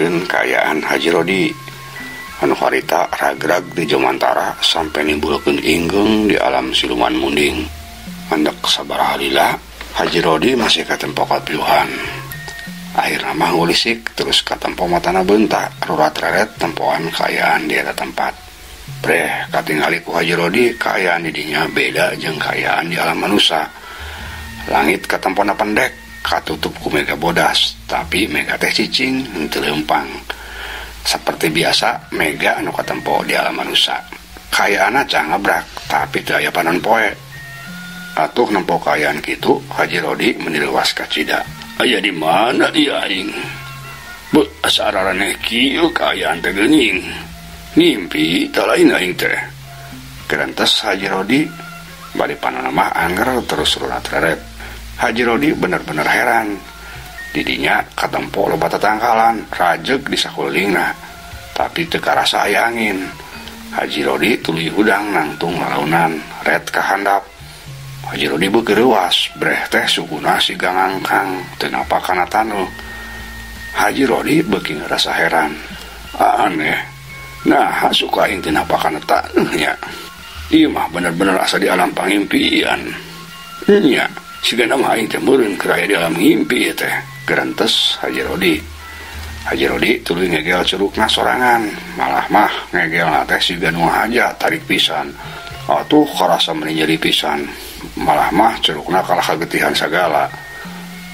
nyaritakeun kaayaan Haji Rodi anu harita ragrag di Jomantara sampai nimbulkeun inggeng di alam siluman munding. Mandek sabaraha lila Haji Rodi masih katempo kapiuhan. Akhirna mah ngulisik terus katempo matana beunta rurat reret tempoan kaayaan di eta tempat. Breh katingali ku Haji Rodi kaayaan di dinya beda jeung kaayaan di alam manusia. Langit katempona pendek katutup ku mega bodas, tapi mega teh cicing henteu leumpang. Seperti biasa mega anu katempo di alam manusia. Kaayaanna can ngabrak, tapi teu aya panon poe. Atuh nempo kaayaan kitu, Haji Rodi menileuwas ka cida. Aya di mana ieu aing? Beuh, asa araraneh kieu kaayaan teh geuning. Ngimpi teu lain aing teh. Kerantes Haji Rodi bari panonna mah anger terus rurat reret. Haji Rodi bener-bener heran. Didinya katempo loba tatangkalan rajeg di sakulingna, tapi teu karasa aya angin. Haji Rodi tuluy hudang nangtung lalaunan ret ka handap. Haji Rodi beuki reuwas, breh teh sukuna siga ngangkang teu napa kana tanu. Haji Rodi beuki ngarasa heran. Aneh, nah suka aing teu napa kana tanu nya. Ieu mah bener-bener asa di alam pangimpian. Nya siga nama aing teh meureun keraya di alam ngimpi ieu teh. Gerantes Haji Rodi. Haji Rodi tuluy ngegel curugna sorangan, malah mah ngegelna teh siga nu haja tarik pisan. Atuh karasa meni nyeri pisan. Malah mah curugna kalah kagetihan sagala.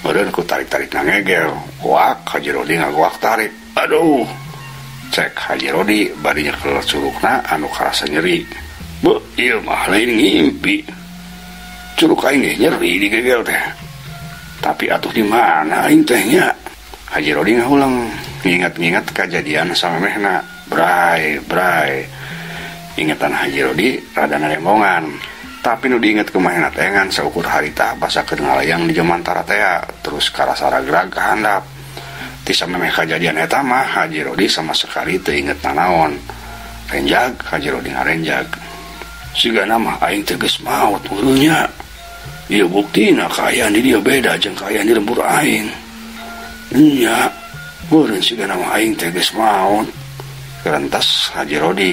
Meureun ku tarik-tarikna ngegel, kuak Haji Rodi ngagoak tarik. Aduh. Cek Haji Rodi bari nyekel curugna anu karasa nyeri. Beuh, ieu mah lain ngimpi. Curug aing ge nyeri di gegel teh. Tapi atuh di mana aing teh nya? Haji Rodi ngahulang, ngingat-ngingat kejadian samemehna. Bray. Ingatan Haji Rodi rada narembongan. Tapi nu diinget kumaha teh ngan saukur harita basakeun ngalayang di Jomantara teh terus karasa ragrag ka handap. Ti samemeh kejadian eta mah Haji Rodi sama sekali teu inget nanaon. Renjag Haji Rodi ngarenjag. Sigana mah aing teh geus maot urunya. Ieu buktina kaayaan di dia beda jeung kaayaan di lembur aing. Nya, meureun sigana mah aing teh geus maot. Kerentas Haji Rodi.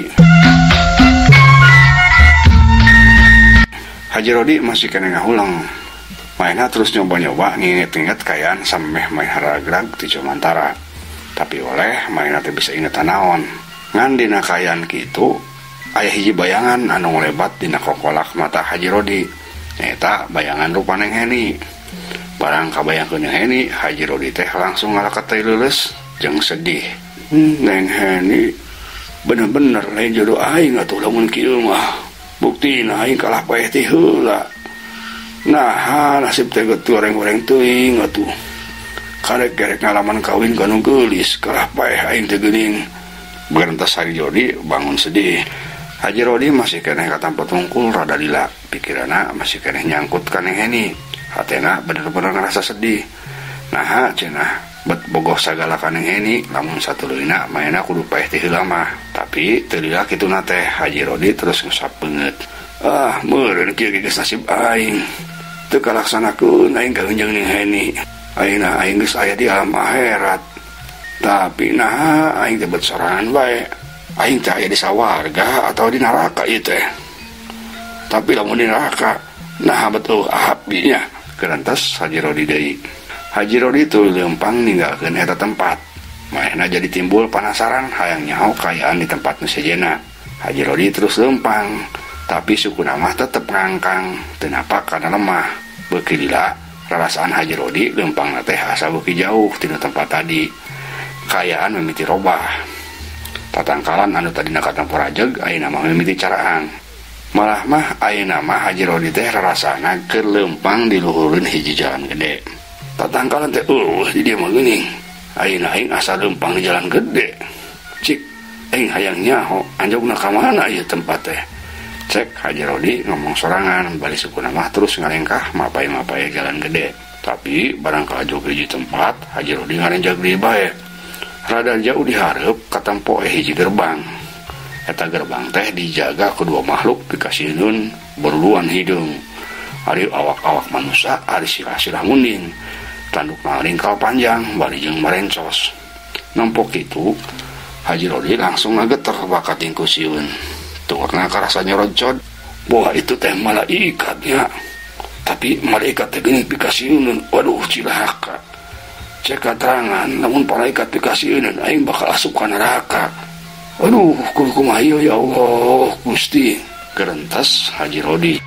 Haji Rodi masih kena ngahulang. Mainna terus nyoba-nyoba nginget-inget kaayaan samemeh main haragrag di Jomantara. Tapi oleh mainna teh bisa inget naon. Ngan dina kaayaan kitu aya hiji bayangan anu ngelebat dina kokolak mata Haji Rodi. Eta bayangan rupa Neng Heni. Barang kabayangkeun Heni, Haji Rodi teh langsung ngalakat teh leuleus jeung sedih. Neng Heni bener-bener lain jodoh aing atuh lamun kieu mah. Buktina aing kalah paeh ti heula. Nah, nasib teh goreng-goreng teuing atuh. Karek-karek ngalaman kawin ka nu geulis, kalah paeh aing teh geuning. Berentas Haji Rodi bangun sedih. Haji Rodi masih keneh katampo tungkul rada lila. Pikiranna masih keneh nyangkut ka Neng Heni. Hatena bener-bener ngerasa sedih. Nah, cenah bet bogoh sagala ka Neng Heni, lamun satuluyna mainna kudu paeh ti heula mah. Tapi teu lila kituna teh Haji Rodi terus ngusap beungeut. Ah, meureun kieu geus nasib aing. Teu kalaksanakeun aing kaheunjang Neng Heni. Ayeuna aing geus aya di alam akhirat. Tapi nah aing teh bet sorangan bae. Aing teh aya di sawarga atau di neraka ieu teh. Tapi lamun di neraka, nah betul apinya. Kerantas Haji Rodi deui. Haji Rodi teu leumpang ninggalkeun eta tempat. Maehna jadi timbul penasaran hayang nyaho kaayaan di tempat nu sejenna. Haji Rodi terus leumpang, tapi sukuna mah tetep ngangkang, teu napa kana lemah. Beuki lila rarasaan Haji Rodi leumpangna teh asa beuki jauh tina tempat tadi. Kaayaan mimiti robah. Tatangkalan anu tadina katampo rajeg ayeuna mah mimiti caraang. Malah mah ayeuna mah Haji Rodi teh rarasana keur leumpang di luhureun hiji jalan gede. Tatangkalan teh di dieu mah geuning. Ayeuna aing asa leumpang di jalan gede. Cik aing hayang nyaho anjogna ka mana ieu tempat teh. Cek Haji Rodi ngomong sorangan bari sukuna mah terus ngalengkah mapai-mapai jalan gede. Tapi barang kaajog hiji tempat Haji Rodi ngarenjag deui bae. Rada jauh dihareup katampo hiji gerbang. Eta gerbang teh dijaga kedua makhluk dikasieun berluan hidung. Ari awak-awak manusia, ari silah-silah munding. Tandukna ringkal panjang, bari jeung marencos. Nampok itu Haji Rodi langsung ngageter bakat tingku siun. Tungurna karasa nyorocod bahwa itu teh malaikatnya. Tapi malaikat teh geuning pikasieuneun. Waduh cilaka. Cek katerangan namun malaikat pikasieuneun aing bakal asup ka neraka. Aduh kumaha ieu ya Allah Gusti. Gerentas Haji Rodi.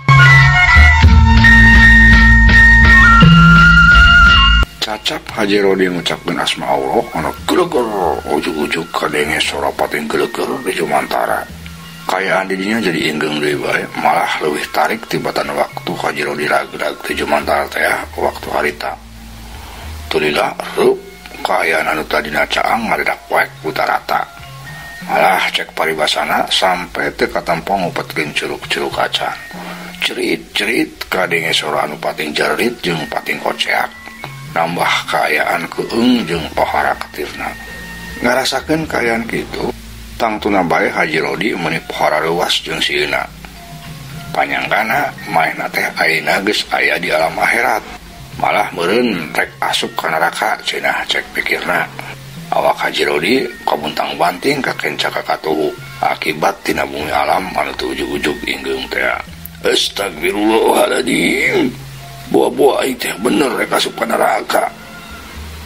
Cacap Haji Rodi ngucapkeun asma Allah anu geleger ujug-ujug kadenge sora pating geleger di Jumantara. Kayaan didinya jadi inggeng deui bae, malah leuwih tarik tibatan waktu Haji Rodi ragrag di Jumantara teh waktu harita. Tulila reup kayaan anu tadina caang ngaredak poek putarata. Malah cek paribasana sampai teu katampo ngupetkeun curug-curug acan. Cerit-cerit kadenge sora anu pating jerit jeung pating koceak. Nambah kayaan keung jeung pohara ketirna. Ngarasakeun kayaan kitu, tangtuna bae Haji Rodi meuni pohara leuwas jeung sieuna. Panyangkana maehna teh ayeuna geus aya di alam akhirat. Malah meureun rek asup ka neraka cenah cek pikirna. Awak Haji Rodi kabuntang banting ka kenca ka katuhu akibat tina bumi alam anu teu ujug-ujug inggeung teh. Astagfirullahaladzim. Buah-buah aing teh bener rek asup ka neraka.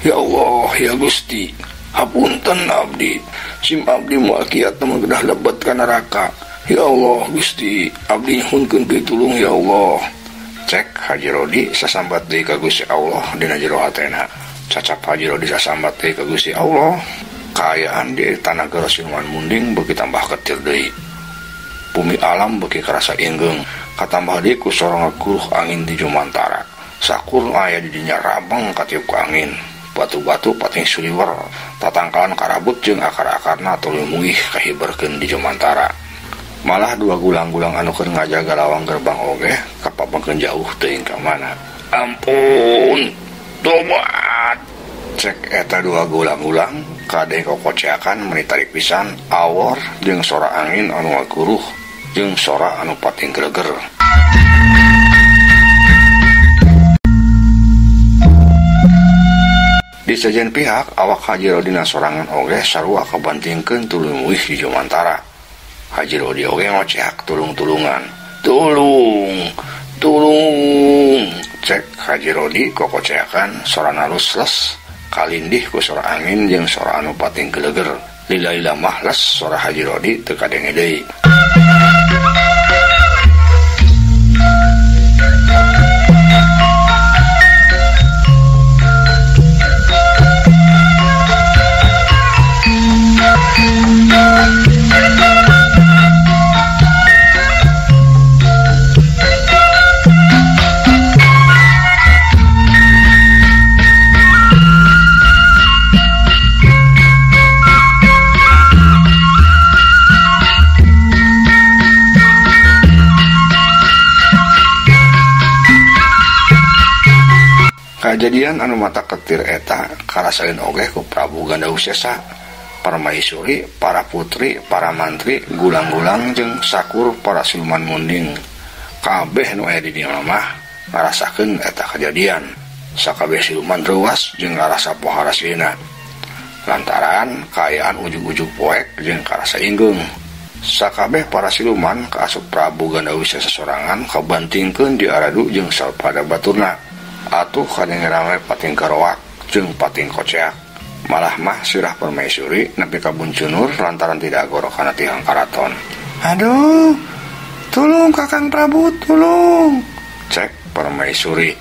Ya Allah, ya Gusti, hapunten abdi. Sim abdi moal kiat mah gedah lebet ka neraka. Ya Allah, Gusti, abdi nyuhunkeun pitulung ya Allah. Cek Haji Rodi sasambat deui ka Gusti Allah dina jero hatena. Cacap Haji Rodi sasambat deui ka Gusti Allah. Kaayaan di tanah Nagara Siluman Munding beuki tambah ketir deui. Bumi alam beuki karasa ingeung. Katambah deui ku sorong guruh angin di Jumantara. Sakur aya di dinya rabeng katiup ku angin. Batu-batu pating suliwer, tatangkalan karabut jeung akar-akarna tuluy muih kahiberkeun di Jumantara. Malah dua gulang-gulang anu keur ngajaga lawang gerbang oge kapabengkeun jauh teuing ka mana. Ampun, tobat. Cek eta dua gulang-gulang kadek kokoceakan meuni tarik pisan awor jeung sora angin anu ngaguruh jeung sora anu pating greger. Di sejen pihak awak Haji Rodi sorangan oge sarua kabantingkeun tuluy muih di Jumantara. Haji Rodi oge ngoceak tulung-tulungan. Tulung. Cek Haji Rodi kokoceakan sorana lusles kalindih ku sora angin jeung sora anu pating geleger. Lila-lila mahles sora Haji Rodi teu kadenge deui. Kejadian anu mata ketir eta karasain oge ku Prabu Gandawusesa, Parmaisuri, para putri, para mantri, gulang-gulang jeung sakur para siluman munding. Kabeh nu aya di dieu mah ngarasakeun eta kejadian. Sakabeh siluman reuas jeung ngarasa pohara sieuna. Lantaran kaayaan ujug-ujug poek jeung karasa inggeung. Sakabeh para siluman kaasup Prabu Gandawusesa sorangan kabantingkeun di aradu jeung sapada baturna. Atuh kadenge rame pating karoak jeung pating koceak. Malah mah sirah Permaisuri nepi ka Buncunur lantaran tidak agorokan tihang karaton. Aduh, tulung Kakang Prabu, tulung. Cek Permaisuri.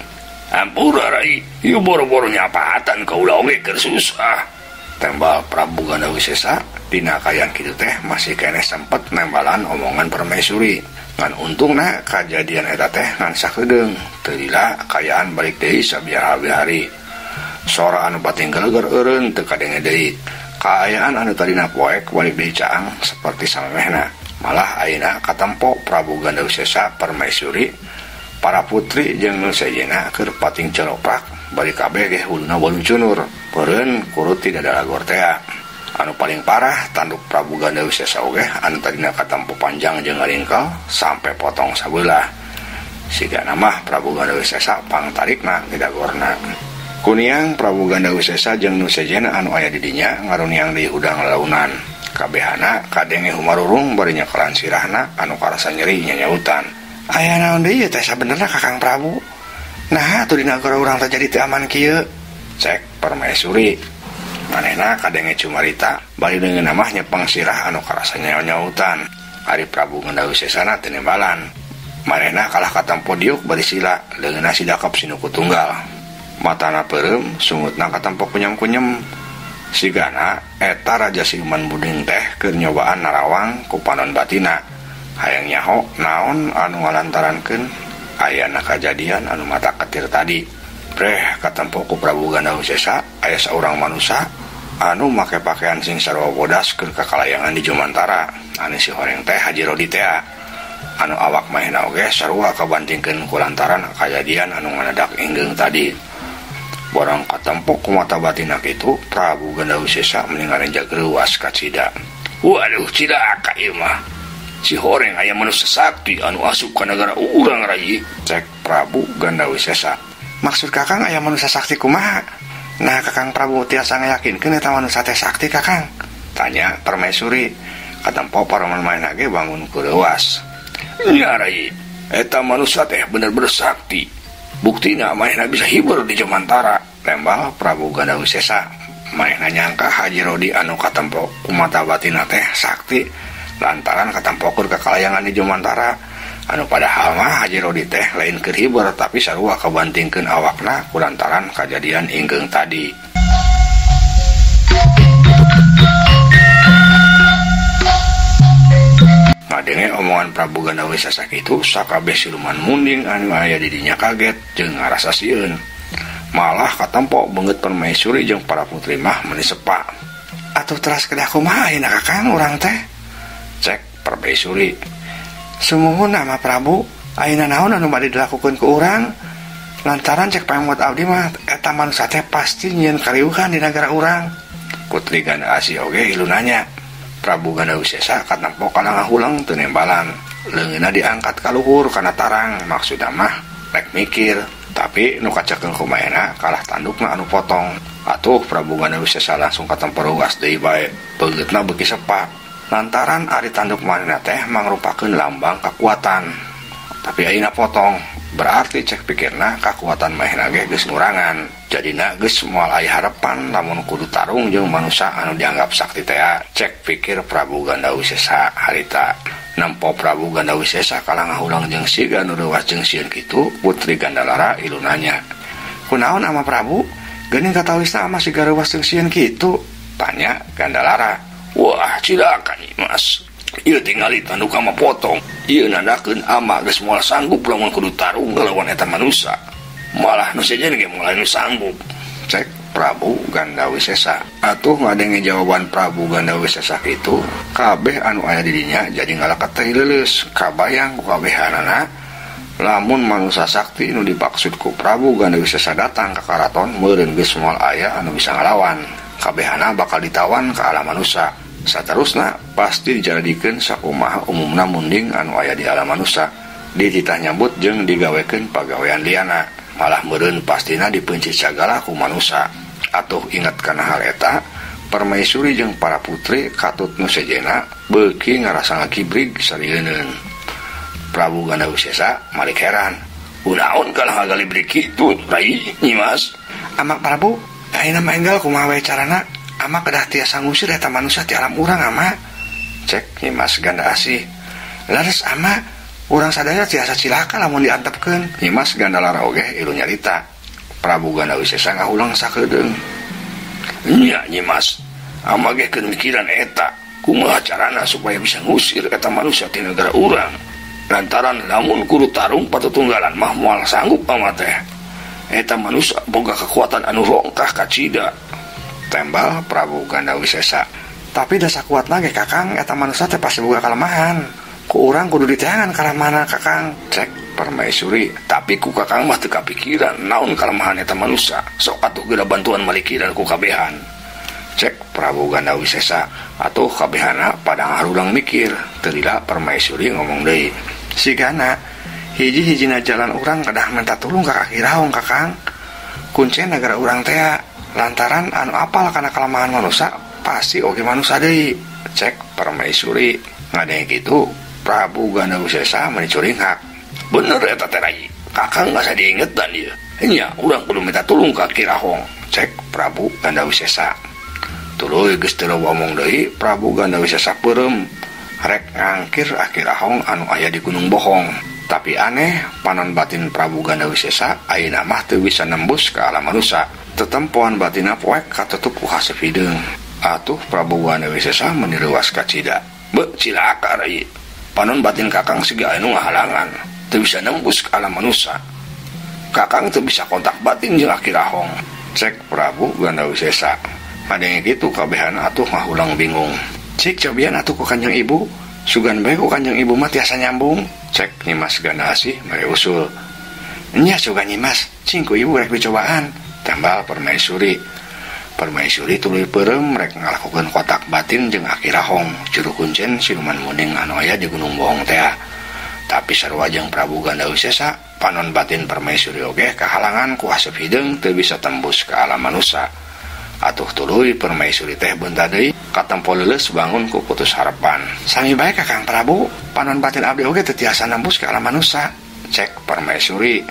Ampura Rai, ieu boro-boro nyapatan kaula oge keur susah. Tembal Prabu Gandawusesa dina kayaan kitu teh masih keneh sempet nembalan omongan Permaisuri. Ngan untungna kejadian eta teh ngan sakedeung teu lila kayaan balik deui sabiara-bihari. Sora anu pating geleger eureun teu kadenge deui. Kaayaan anu tadina poek balik deui caang saperti samemehna. Malah ayeuna katempo Prabu Gandawusesa Permaisuri, para putri jeung nu sejenna keur pating celoprak balik kabeh ge huluna Buncunur. Peureun kurut tidak ada lagor teh. Anu paling parah tanduk Prabu Gandawusesa oge anu tadina katempo panjang jeung ngaringkel sampai potong sabeula. Sigana mah Prabu Gandawusesa pangtarikna di dagorna. Kuniang Prabu Ganda Wisesa jeung nu sejena anu aya di dinya ngaruniang di hudang launan. Kabehana kadenge humarurung bari nyekelan sirahna anu karasa nyeri nyanyautan. Aya naon deui teh sabenerna Kakang Prabu? Nah atuh di nagara urang teh jadi teu aman kieu. Cek Permaisuri. Manehna kadenge cumarita bari deungeun mah nyepeng sirah anu karasa nyanyautan. Ari Prabu Ganda Wisesa teu nembalan. Manehna kalah katampo diuk bari sila leungeunna sidakap sinuku tunggal. Matana peureum sungutna katampo kunyem-kunyem. Sigana eta Raja Siluman Munding teh keur nyobaan narawang ku panon batina. Hayang nyaho naon anu ngalantarankeun ayana kajadian anu mata ketir tadi. Breh katempo ku Prabu Ganda Wisesa aya saurang manusia anu make pakaian sing sarua bodas keur kakalayangan di Jomantara. Anu si horeng teh Haji Rodi teh anu awak mahena oge sarua kabantingkeun ku lantaran kajadian anu ngadadak ingeung tadi. Borang katempo ku mata batina kitu Prabu Ganda Wisesa meningarenjak leuwas ka Cida. Waduh cilaka ieu mah. Si horeng aya manusia sakti anu asup ka negara urang rai. Cek Prabu Ganda Wisesa. Maksud Kakang aya manusia sakti kumaha? Nah Kakang Prabu tiasa ngayakinkeun eta manusia teh sakti Kakang? Tanya Permaisuri. Katempo paraman maena ge bangun ku leuwas. Nya rai, eta manusia teh bener-bener sakti. Buktina manehna bisa hibur di Jomantara. Tembal Prabu Ganda Wisesa. Manehna nyangka Haji Rodi anu katempo kumata batina teh sakti lantaran katempokur kekalayangan di Jomantara. Anu padahal mah Haji Rodi teh lain keur hibur tapi sarua kabantingkeun awakna kulantaran kajadian inggeung tadi. Ngadenge omongan Prabu Ganda Wisesa kitu sakabeh siluman munding anu aya di dinya kaget jeung ngarasa sieun. Malah katempo beungeut Permaisuri jeung para putri mah meuni sepa. Atuh teras kedah kumaha ayeuna Kakang urang teh? Cek Permaisuri. Sumuhun nama Prabu, ayeuna naon anu bade dilakukeun ku urang? Lantaran cek pamot abdi mah eta manusia teh pasti nyieun kariuhan di negara urang. Putri Ganda Asih oge hilu nanya. Prabu Ganda Wisesa katempo kana ngahulang teu nembalan. Leungeunna diangkat ka luhur kana tarang, maksudna mah rek mikir. Tapi nu kacekeun kumaena kalah tandukna anu potong. Atuh Prabu Ganda Wisesa langsung katempo ruas deui bae. Beungeutna beuki sepak. Lantaran ari tanduk manehna teh mangrupakeun lambang kekuatan. Tapi ayeuna potong, berarti cek pikirna kekuatan manehna ge geus ngurangan. Jadina geus moal aya harepan lamun kudu tarung jeung manusia anu dianggap sakti teh. Cek pikir Prabu Ganda Wisesa harita. Nampo Prabu Ganda Wisesa kalah ngahulang jeung siga nu leuwas jeung sieun kitu, Putri Gandalara ilu nanya. Kunaon ama Prabu? Geuning katawisna ama siga leuwas jeung sieun kitu? Tanya Gandalara. Wah cilaka nih mas. Ieu tingali tanduk ama potong. Ieu nandakeun ama geus moal sanggup lamun kudu tarung ngelawan eta manusia. Malah nu sejen ge mulai nu sanggup. Cek Prabu Ganda Wisesa. Atuh ngadenge jawaban Prabu Ganda Wisesa kitu, kabeh anu aya di dinya jadi ngalakat teh leuleus. Kabayang ku kabehanana lamun manusia sakti nu dipaksud ku Prabu Ganda Wisesa datang ka karaton meureun geus moal aya anu bisa ngalawan. Kabehana bakal ditawan ka alam manusia. Saterusna pasti dijadikeun sakumaha umumna munding anu aya di alam manusia. Dititah nyambut jeung digawekeun pagawean liana. Malah meureun pastina dipeunci sagala ku manusia. Atuh ingat kana hal eta, Permaisuri jeung para putri katut nu sejena beuki ngarasa ngakibrig sarieun. Prabu Ganda Wisesa malik heran. Kunaon kalah ngagalibrig kitu, Rai Nyimas? Amak Prabu, ayeuna mah enggal kumaha wae carana ama kedah tiasa ngusir eta manusia ti alam urang ama. Cek Nyimas Ganda Asih. Laras ama urang sadaya tiasa cilaka lamun diantepkeun. Nyimas Gandalara oge ilu nyarita. Prabu Ganda Wisesa ngahulang sakedeung. Nya Nyimas, ama ge keun mikiran eta kumaha carana supaya bisa ngusir eta manusia ti negara urang. Lantaran lamun kudu tarung patutunggalan mah moal sanggup ama teh. Eta manusia boga kekuatan anu rongkah ka Cida. Tembal Prabu Ganda Wisesa. Tapi dasa kuat lagi Kakang, eta manusia teh pasti boga kalemahan. Ku urang kudu diteangan kalemahan Kakang. Cek Permaisuri. Tapi ku Kakang mah teu kapikiran naon kalemahan eta manusia. Sok atuh geura bantuan malikiran ku kabehan. Cek Prabu Ganda Wisesa. Atuh kabehana pada ngarulang mikir. Teu lila Permaisuri ngomong deui. Sigana hiji-hijina jalan urang kedah minta tulung ka Kaki Raung Kakang. kuncen negara urang teh lantaran anu apal kana kelemahan manusia pasti oge manusia deui, cek Permaisuri. Ngadeng gitu Prabu Gandawesesa mencuri hak. Bener eta teh rai, kakang nggak usah diingetan ieu. Nya urang kudu minta tulung ka Kirahong, cek Prabu Gandawesesa. Tuluy geus teu ngomong deui Prabu Gandawesesa peureum rek ngangkir Kirahong anu aya di Gunung Bohong. Tapi aneh, panon batin Prabu Gandawesesa ayeuna mah teu bisa nembus ka alam manusia. Tetempoan batina poek katutup ku haseup hideung. Atuh Prabu Gandawesesa menireuwas ka Cida. Be cilaka rai. Panon batin kakang siga anu ngahalangan, teu bisa nembus ka alam manusia. Kakang teu bisa kontak batin jeung Kirahong, cek Prabu Gandawesesa. Padenge kitu kabehana atuh ngahulang bingung. Cik cobian atuh ku Kanjeng Ibu. Sugan bae ku Kanjeng Ibu mah tiasa nyambung, cek Nyimas Gandasih mere usul. Nya sugan Nyimas, cing ku ibu rek dicobaan, tambal Permaisuri. Permaisuri tuluy peureum rek ngalakokeun kotak batin jeung Kirahong, juru kuncen siluman munding anu aya di Gunung Bohong teh. Tapi sarua jeung Prabu Gandawesesa, panon batin Permaisuri oge kahalangan ku haseup hideung teu bisa tembus ka alam manusia. Atuh tuluy Permaisuri teh beunta deui katempo leuleus bangun ku putus harapan. Sami bae Kakang Prabu, panon batin abdi oge teu tiasa nembus ka alam manusia, cek Permaisuri.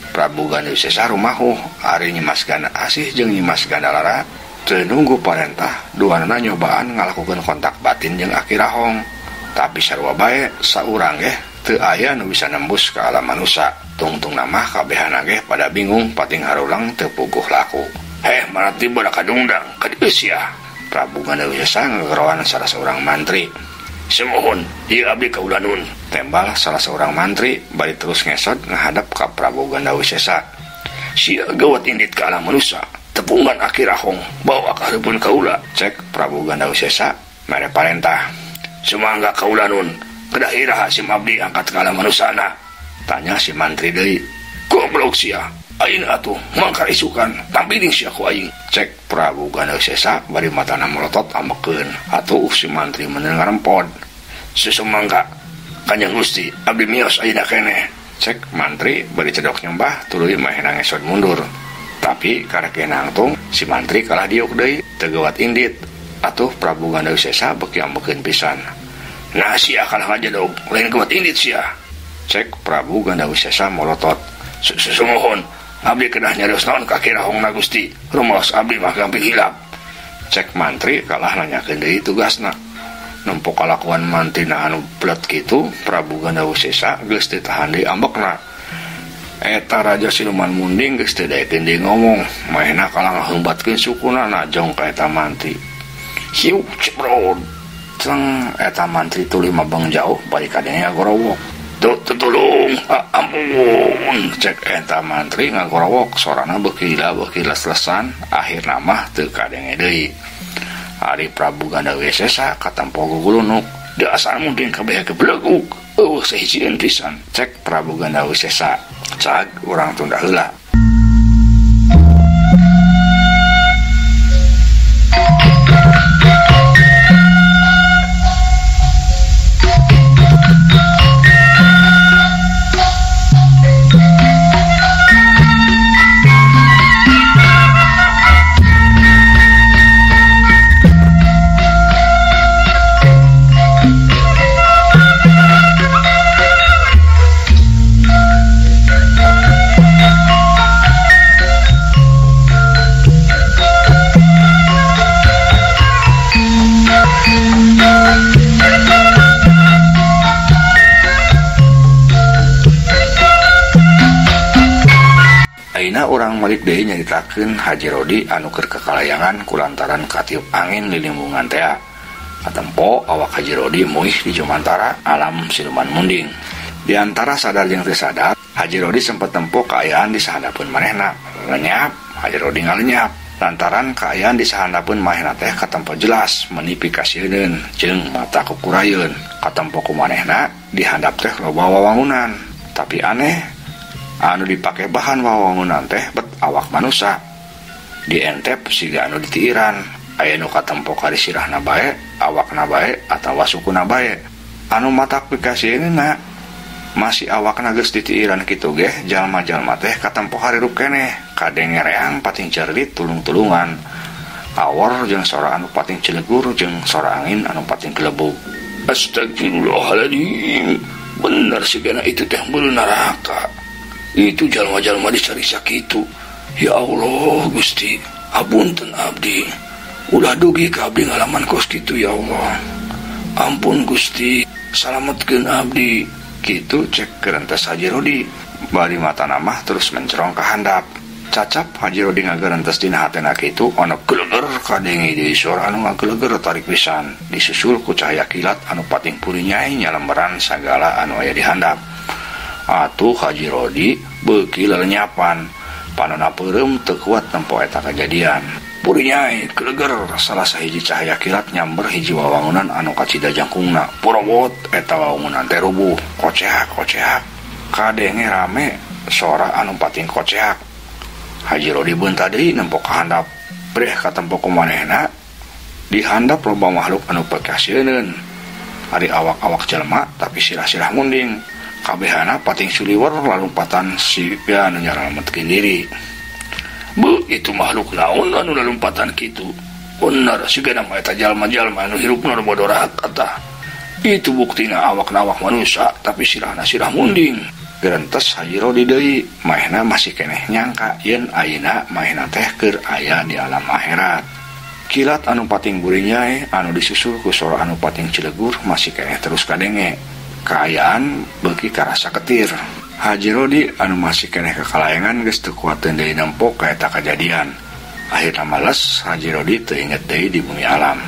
Prabu Gandawesesa rumahuh ari Nyimas Gandasih jeung Nyimas Gandalara teu nunggu parentah duanana nyobaan ngalakokeun kontak batin jeung Kirahong. Tapi sarua bae saurang ge teu aya nu bisa nembus ka alam manusia. Tungtungna mah kabehana ge pada bingung pating harulang teu puguh laku. Mana tiba da kadungdang ka dieu sia. Prabu Gandawesesa ngageroan salah seorang mantri. Semohon, ieu abdi kaulanun, tembal salah seorang mantri bari terus ngesot ngahadap ka Prabu Gandawesesa. Sia gawat indit ka alam manusia, tepungan Kirahong bawa ka hareupeun kaula, cek Prabu Gandawesesa mere parentah. Sumangga kaulanun, kedah iraha sim abdi angkat ka alam manusiana. Tanya si mantri deui. Goblok sia. Ayeuna atuh mangkar isukan tampiling sia ku aing, cek Prabu Gandawesesa bari matana melotot ambekeun. Atuh si mantri mendengar rempod. Susumangga Kanjeng Gusti abdi miyos ayeuna keneh, cek mantri bari cedok nyembah tuluy mahena ngesot mundur. Tapi karek nangtung si mantri kalah diuk deui teu gawat indit. Atuh Prabu Gandawesesa beuki ambekeun pisan. Nah sia kalah ngajedog lain gawat indit sia, cek Prabu Gandawesesa melotot. Sumohon abdi kedah nyarios naon ka Kirahong na Gusti, rumaos abdi mah gampang hilap, cek mantri kalah nanyakeun deui tugasna. Nempo kalakuan mantrina anu plet kitu Prabu Gandawesesa geus teu tahan deui ambekna. Eta raja siluman munding geus teu daekeun deui ngomong, mahena kalah ngaheumbatkeun sukuna najong ka eta mantri. Hiu cebrod ceng eta mantri tuluy mabeng jauh bari kadenge ngagorowok. Tulung, ampun, cek eta mantri ngagorowok sorana beuki les-lesan, akhirna mah teu kadenge deui. Ari Prabu Gandawesesa katempo gugulunuk, dasar munding kabeh gebleguk. Sahijieun pisan, cek Prabu Gandawesesa. Cag urang tunda heula. Orang malik deui nyaritakeun Haji Rodi anu keur kekalayangan kulantaran katiup angin di lingkungan teh. Katempo awak Haji Rodi muih di Jomantara alam siluman munding. Di antara sadar jeung teu sadar, Haji Rodi sempat tempo kaayaan di sahandapeun manehna. Lenyap, Haji Rodi ngalenyap. Lantaran kaayaan di sahandapeun manehna teh katempo jelas menipikasieun jeung mata kukurayeun. Katempo ku manehna di handap teh loba wawangunan. Tapi aneh, anu dipake bahan wawangunan teh bet awak manusia. Di entep siga anu ditiiran, aya nu katempo ka disirahna bae, awakna bae atawa sukuna bae. Anu matak pikasieunna Masih awakna geus ditiiran kitu ge, jalma-jalma teh katempo harirup keneh, kadenge reang pating cerlit tulung-tulungan. Awor jeung sora anu pating cilegur jeung sora angin anu pating kelebuk. Astagfirullahaladzim, bener sigana itu teh beul neraka. Itu jalma-jalma dicari sakitu. Ya Allah Gusti, apunten abdi. Ulah dugi ka abdi ngalaman kos kitu ya Allah. Ampun Gusti, salametkeun abdi. Kitu cek gerentes Haji Rodi. Bari mata namah terus mencerong ke handap. Cacap Haji Rodi ngagerentes dina hatena kitu ana geleger kadenge deui suara anu ngageleger tarik pisan, disusul ku cahaya kilat anu pating puri nyai nyalemberan sagala anu aya di handap. Atuh Haji Rodi beuki lelenyapan, panonna peureum teu kuat nempo eta kajadian. Puri nyai geleger salah sahiji cahaya kilat nyamber hiji wawangunan anu kacida jangkungna. Porowot eta wawangunan teh rubuh, koceak. Kadenge rame sora anu pating koceak. Haji Rodi beunta deui nempo ka handap. Breh katempo kumanehna di handap loba makhluk anu pakasieun. Ari awak-awak jelema tapi sirah-sirah munding. Kabehana pating suliwer lalumpatan siga anu nyalametkeun diri. Bu, itu makhluk naon anu lalumpatan kitu. Bener sigana mah eta jalma-jalma anu hirupna bodorat atah. Itu buktina awak-awak manusia tapi sirahna sirah munding. Gerentes Haji Rodi deui, maehna masih keneh nyangka yen ayeuna maehna teh keur aya di alam akhirat. Kilat anu pating buri nyai anu disusul ku sora anu pating cilegur masih keneh terus kadenge. Kaayaan beuki karasa ketir. Haji Rodi anu masih keneh kakalayangan geus teu kuat deui nempo ka eta kajadian. Akhirna males Haji Rodi teu inget deui di bumi alam.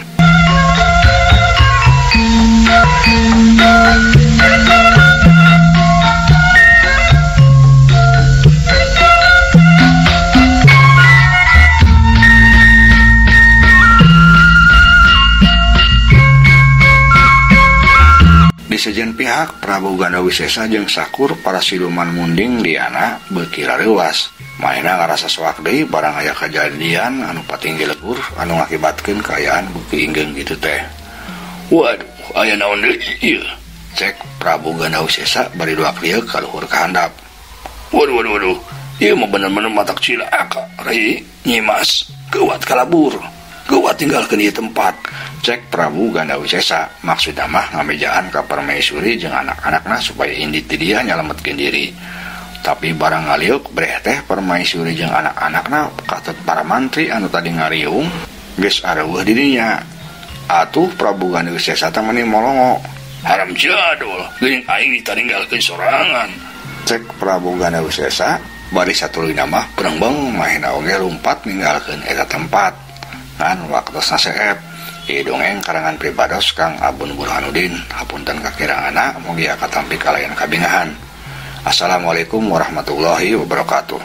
Di sejen pihak Prabu Gandawisesa jeung sakur para siluman munding liana beuki rareuwas. Maena ngarasa soak deui barang aya kajadian anu pating gelegur anu ngakibatkeun kaayaan beuki inggeng kitu teh. Waduh, aya naon deui ieu? Cek Prabu Gandawisesa bari doak lieu ka luhur ka handap. Waduh, ieu mah bener-bener matak cilaka, Rai Nyimas, geuwat kalabur. Geuwat tinggalkeun ieu tempat. Cek Prabu Gandawisesa, maksudna mah ngamejaan ka permaisuri jeung anak-anakna supaya indit ti dia nyalametkeun diri. Tapi barang ngaliuk breh teh permaisuri jeung anak-anakna katut para mantri anu tadi ngariung geus areueuh di dinya. Atuh Prabu Gandawisesa teh meuni molongo. Haram jadul, geuning aing ditinggalkeun sorangan. Cek Prabu Gandawisesa, bari satulina mah berengbeng maehna oge lumpat ninggalkeun eta tempat. Ngan waktosna seep. Dongeng karangan Pribados Kang Abun Burhanuddin. Hapunten kakiranganna mugi katampi kalayan kabingahan. Assalamualaikum warahmatullahi wabarakatuh.